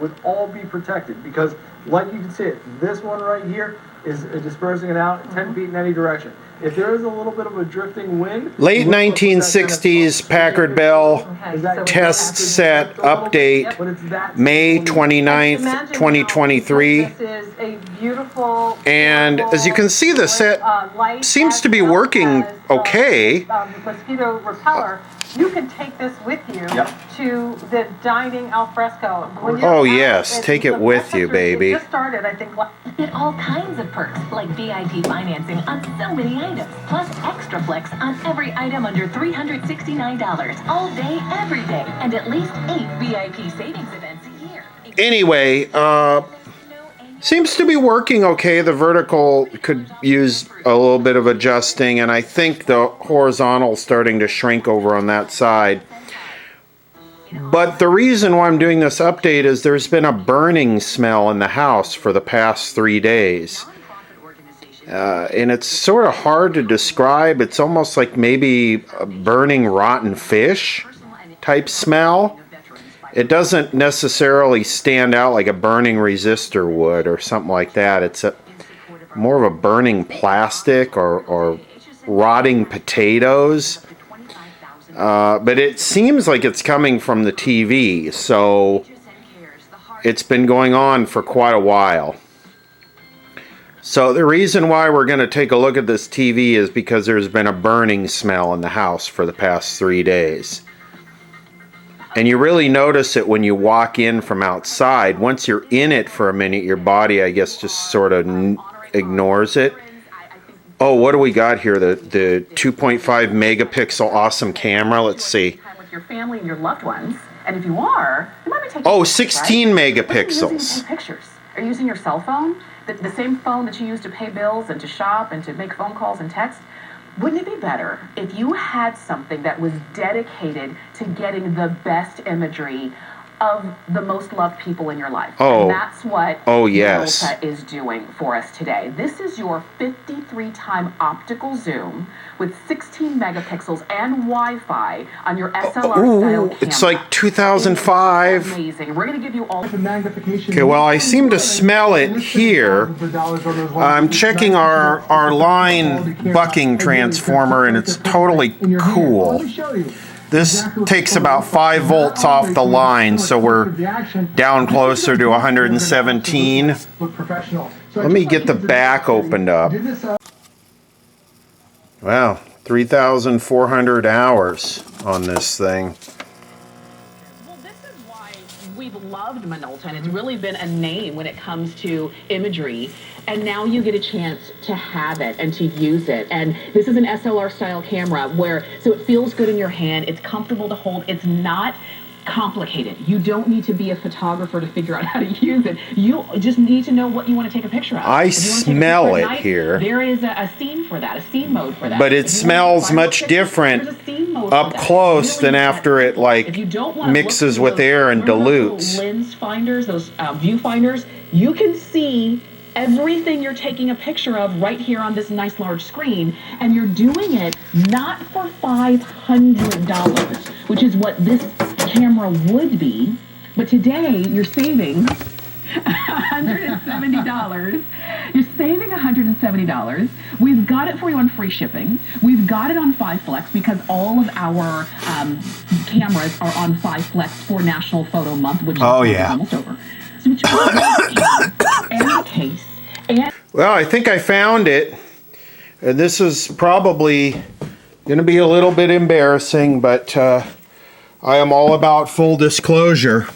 would all be protected because, like you can see it, this one right here is dispersing it out 10 feet in any direction. If there is a little bit of a drifting wind... Late 1960s Packard Bell test set update, May 29th, 2023. And as you can see, the set seems to be working okay. Mosquito repeller. You can take this with you to the dining al fresco. Oh yes, take it with you, baby. Just started, I think. Get all kinds of perks like VIP financing on so many items, plus extra flex on every item under $369 all day, every day, and at least 8 VIP savings events a year. Anyway, seems to be working okay. The vertical could use a little bit of adjusting, and I think the horizontal starting to shrink over on that side. But the reason why I'm doing this update is there's been a burning smell in the house for the past 3 days. And it's sort of hard to describe. It's almost like maybe a burning rotten fish type smell. It doesn't necessarily stand out like a burning resistor would or something like that. It's more of a burning plastic or rotting potatoes. But it seems like it's coming from the TV, so it's been going on for quite a while. So the reason why we're going to take a look at this TV is because there's been a burning smell in the house for the past 3 days. And you really notice it when you walk in from outside. Once you're in it for a minute, your body, I guess, just sort of ignores it. Oh, what do we got here? The 2.5 megapixel awesome camera. Let's see. With your family and your loved ones, and if you are, you might be taking oh, pictures, 16 right? megapixels. What are you using to take pictures? Are you using your cell phone? The same phone that you use to pay bills and to shop and to make phone calls and text? Wouldn't it be better if you had something that was dedicated to getting the best imagery of the most loved people in your life? Oh. And that's what yes. Minolta is doing for us today. This is your 53-time optical zoom with 16 megapixels and Wi-Fi on your SLR style camera. It's like 2005. It's amazing. We're going to give you all the magnification. Okay, well, I seem to smell it here. I'm checking our line bucking transformer, and it's totally cool. This takes about 5 volts off the line, so we're down closer to 117. Let me get the back opened up. Wow, 3,400 hours on this thing. Well, this is why we've loved Minolta, and it's really been a name when it comes to imagery. And now you get a chance to have it and to use it. And this is an SLR style camera so it feels good in your hand. It's comfortable to hold. It's not complicated. You don't need to be a photographer to figure out how to use it. You just need to know what you want to take a picture of. I smell it here. There is a scene for that, a scene mode for that. But it smells much different up close than after it mixes with air and dilutes. Those lens finders, those viewfinders, you can see everything you're taking a picture of right here on this nice large screen, and you're doing it not for $500, which is what this camera would be, but today you're saving $170. You're saving $170. We've got it for you on free shipping. We've got it on 5 Flex because all of our cameras are on 5 Flex for National Photo Month, which is almost over. So it's and the case. Well, I think I found it. And this is probably going to be a little bit embarrassing, but I am all about full disclosure.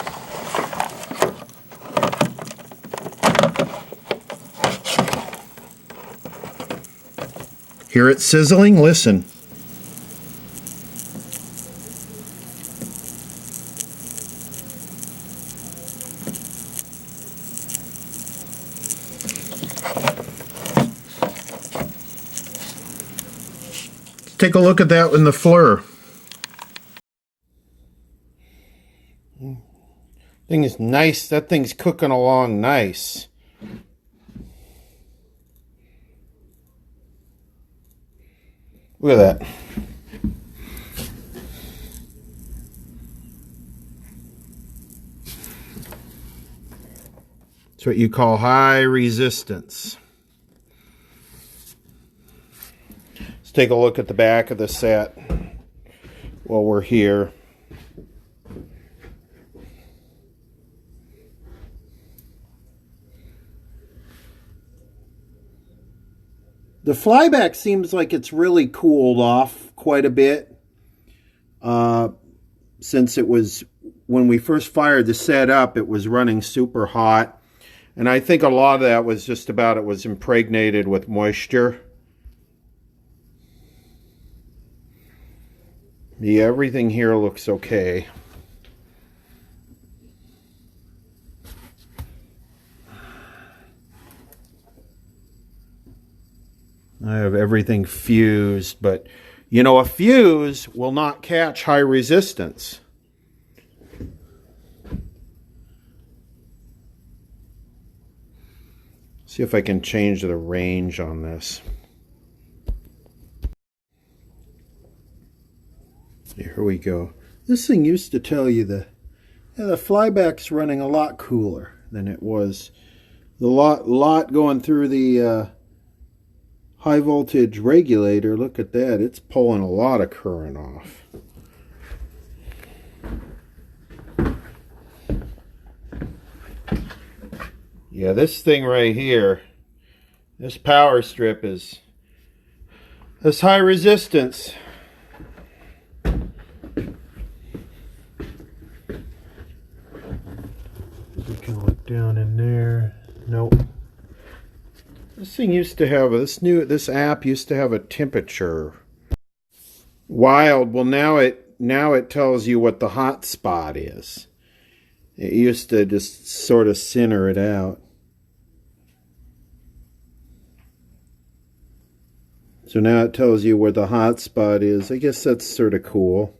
Hear it sizzling? Listen. Take a look at that in the FLIR. Thing is nice. That thing's cooking along nice. Look at that. It's what you call high resistance. Let's take a look at the back of the set while we're here. The flyback seems like it's really cooled off quite a bit since it was, when we first fired the set up, it was running super hot. And I think a lot of that was just about it was impregnated with moisture. Yeah, everything here looks okay. I have everything fused, but you know, a fuse will not catch high resistance. See if I can change the range on this. Here we go. This thing used to tell you the flyback's running a lot cooler than it was. The lot going through the high voltage regulator. Look at that. It's pulling a lot of current off. Yeah, this thing right here, this power strip is high resistance. We can look down in there. Nope. This thing used to have this app used to have a temperature. Wild. Well, now it tells you what the hot spot is. It used to just sort of center it out. So now it tells you where the hot spot is. I guess that's sort of cool.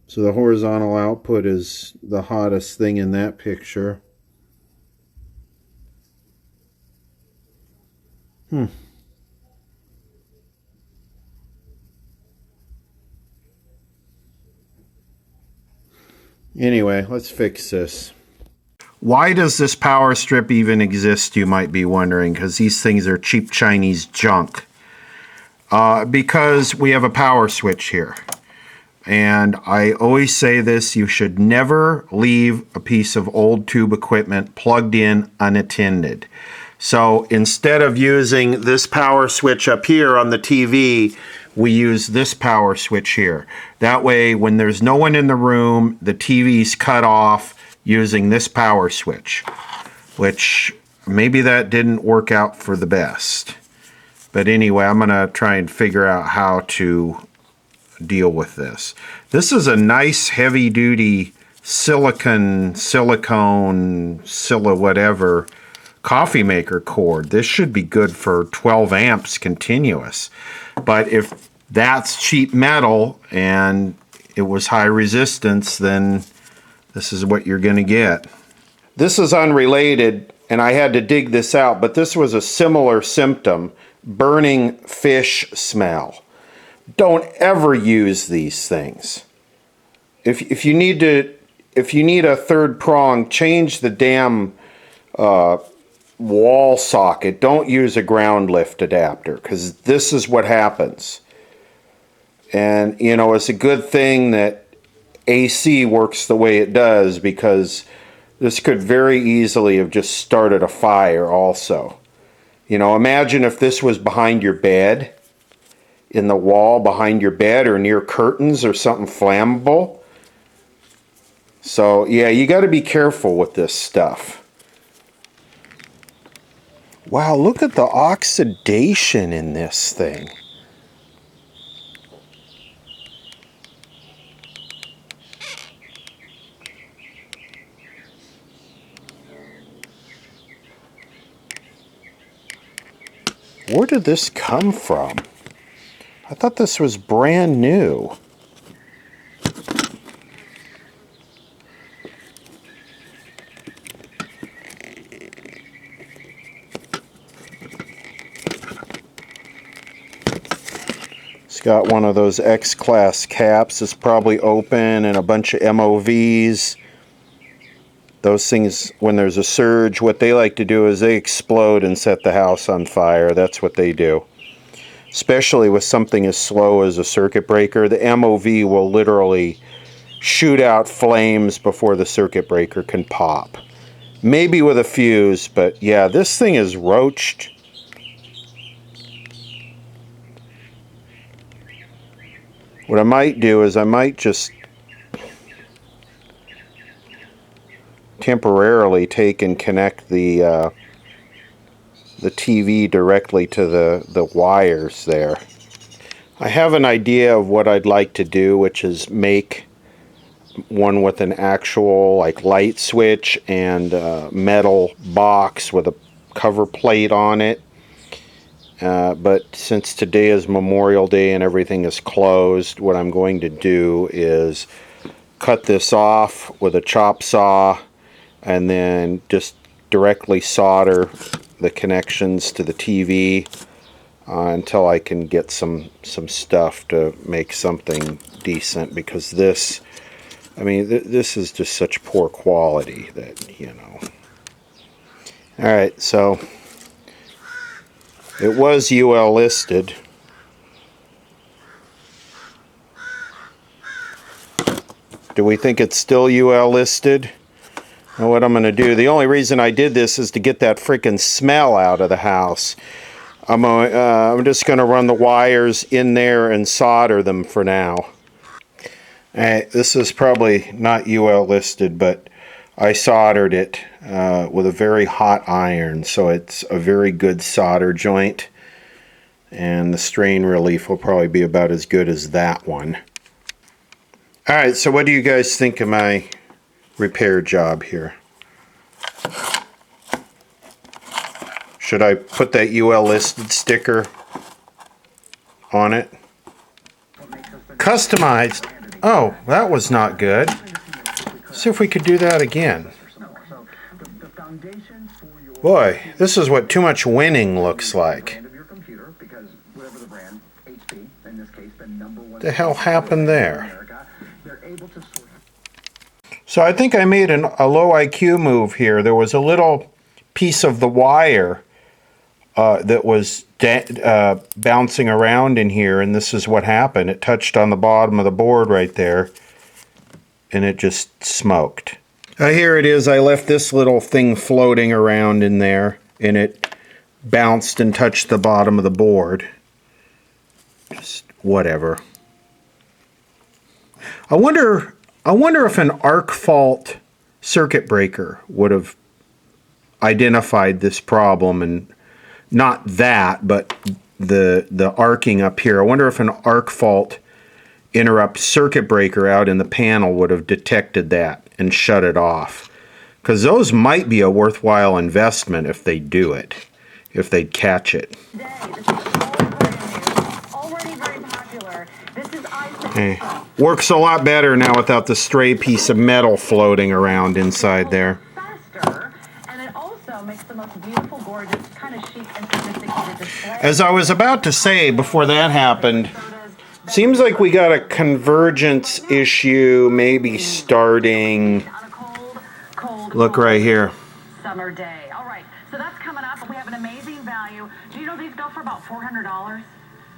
So the horizontal output is the hottest thing in that picture. Anyway, let's fix this. Why does this power strip even exist, you might be wondering, because these things are cheap Chinese junk. Because we have a power switch here. And I always say this, you should never leave a piece of old tube equipment plugged in unattended. So instead of using this power switch up here on the TV, we use this power switch here. That way, when there's no one in the room, the TV's cut off using this power switch, which maybe that didn't work out for the best. But anyway, I'm going to try and figure out how to deal with this. This is a nice heavy-duty silicone, whatever, coffee maker cord. This should be good for 12 amps continuous. But if that's cheap metal and it was high resistance, then this is what you're going to get. This is unrelated, and I had to dig this out, but this was a similar symptom, burning fish smell. Don't ever use these things. If you need a third prong, change the damn wall socket. Don't use a ground lift adapter, because this is what happens. And you know, it's a good thing that AC works the way it does, because this could very easily have just started a fire also. You know, imagine if this was behind your bed, in the wall behind your bed, or near curtains or something flammable. So yeah, you got to be careful with this stuff. Wow, look at the oxidation in this thing. Where did this come from? I thought this was brand new. It's got one of those X-Class caps. It's probably open, and a bunch of MOVs. Those things, when there's a surge, what they like to do is they explode and set the house on fire. That's what they do. Especially with something as slow as a circuit breaker. The MOV will literally shoot out flames before the circuit breaker can pop. Maybe with a fuse, but yeah, this thing is roached. What I might do is I might just temporarily take and connect the TV directly to the wires there. I have an idea of what I'd like to do, which is make one with an actual like light switch and metal box with a cover plate on it. But since today is Memorial Day and everything is closed, what I'm going to do is cut this off with a chop saw and then just directly solder the connections to the TV until I can get some stuff to make something decent, because this, I mean, this is just such poor quality that, you know. Alright, so it was UL listed. Do we think it's still UL listed? Now what I'm going to do, the only reason I did this is to get that freaking smell out of the house. I'm just going to run the wires in there and solder them for now. Alright, this is probably not UL listed, but I soldered it with a very hot iron, so it's a very good solder joint, and the strain relief will probably be about as good as that one. Alright, so what do you guys think of my repair job here? Should I put that UL listed sticker on it? Customized. Oh, that was not good. See if we could do that again. Boy, this is what too much winning looks like. What the hell happened there? So I think I made a low IQ move here. There was a little piece of the wire that was bouncing around in here, and this is what happened. It touched on the bottom of the board right there, and it just smoked. Here it is. I left this little thing floating around in there, and it bounced and touched the bottom of the board. Just whatever. I wonder if an arc fault circuit breaker would have identified this problem, and not that, but the arcing up here. I wonder if an arc fault interrupt circuit breaker out in the panel would have detected that and shut it off. Because those might be a worthwhile investment if they do it, if they'd catch it. Okay. Works a lot better now without the stray piece of metal floating around inside there. As I was about to say before that happened, seems like we got a convergence issue maybe starting. Look right here. Summer day. All right, so that's coming up. We have an amazing value. Do you know these go for about $400?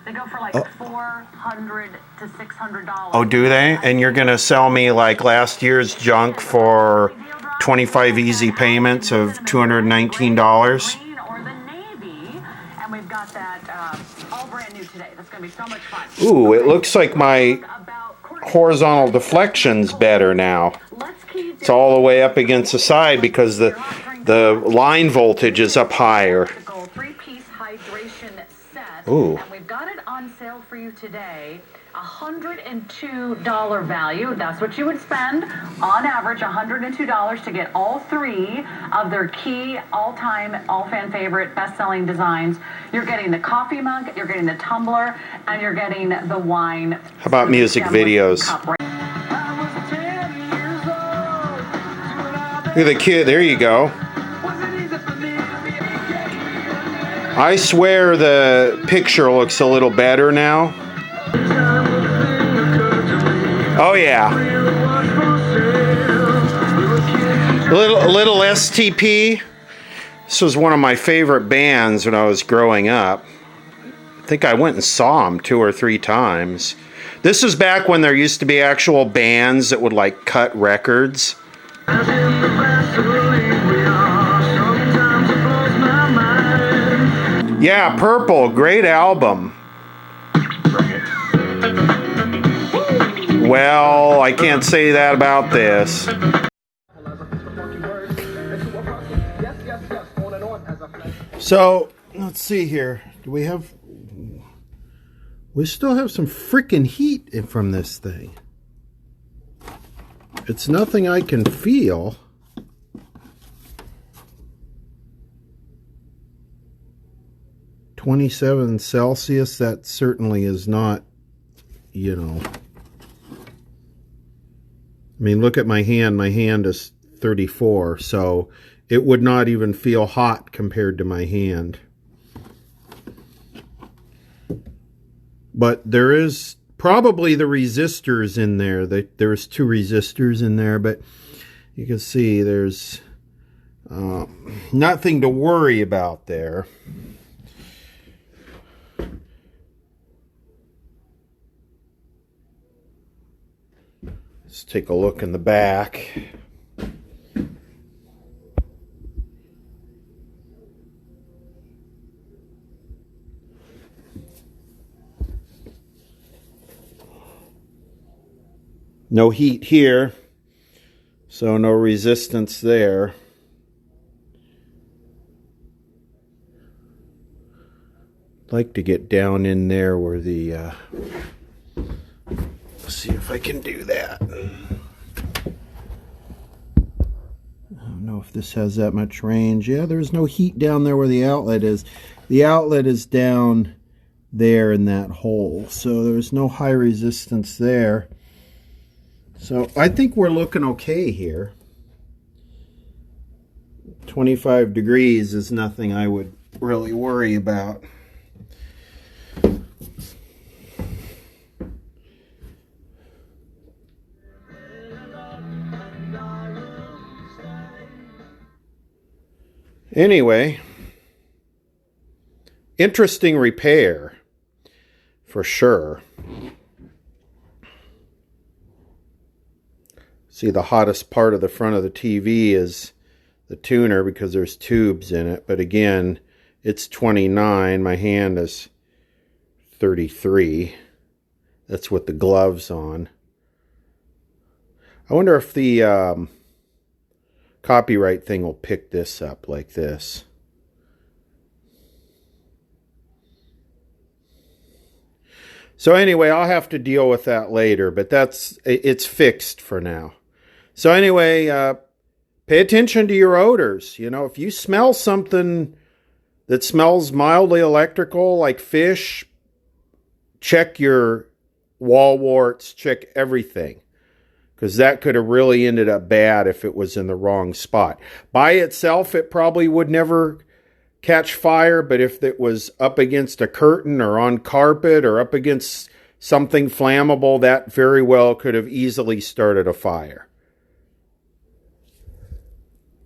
They go for like $400 to $600. Oh, do they? And you're gonna sell me like last year's junk for 25 easy payments of $219? We've got that all brand new today. That's going to be so much fun. Ooh, it looks like my horizontal deflection's better now. It's all the way up against the side because the line voltage is up higher. Three-piece hydration set. Ooh. And we've got it on sale for you today. $102 value. That's what you would spend on average, $102 to get all three of their key all-time, all-fan favorite, best-selling designs. You're getting the coffee mug, you're getting the tumbler, and you're getting the wine. How about music videos? Look at the kid. There you go. I swear the picture looks a little better now. Oh yeah. Little STP. This was one of my favorite bands when I was growing up. I think I went and saw them 2 or 3 times. This is back when there used to be actual bands that would like cut records. Yeah, Purple, great album. Well, I can't say that about this. So, let's see here. Do we have... We still have some freaking heat from this thing. It's nothing I can feel. (27 Celsius), that certainly is not, you know... I mean, look at my hand. My hand is 34, so it would not even feel hot compared to my hand. But there is probably the resistors in there. There's 2 resistors in there, but you can see there's nothing to worry about there. Let's take a look in the back. No heat here, so no resistance there. I'd like to get down in there where the... let's see if I can do that. I don't know if this has that much range. Yeah, there's no heat down there where the outlet is. The outlet is down there in that hole, so there's no high resistance there. So I think we're looking okay here. 25 degrees is nothing I would really worry about. Anyway, interesting repair for sure. See, the hottest part of the front of the TV is the tuner because there's tubes in it. But again, it's 29. My hand is 33. That's with the gloves on. I wonder if the copyright thing will pick this up like this. So anyway, I'll have to deal with that later, but it's fixed for now. So anyway, pay attention to your odors. You know, if you smell something that smells mildly electrical, like fish, check your wall warts, check everything. Because that could have really ended up bad if it was in the wrong spot. By itself, it probably would never catch fire, but if it was up against a curtain or on carpet or up against something flammable, that very well could have easily started a fire.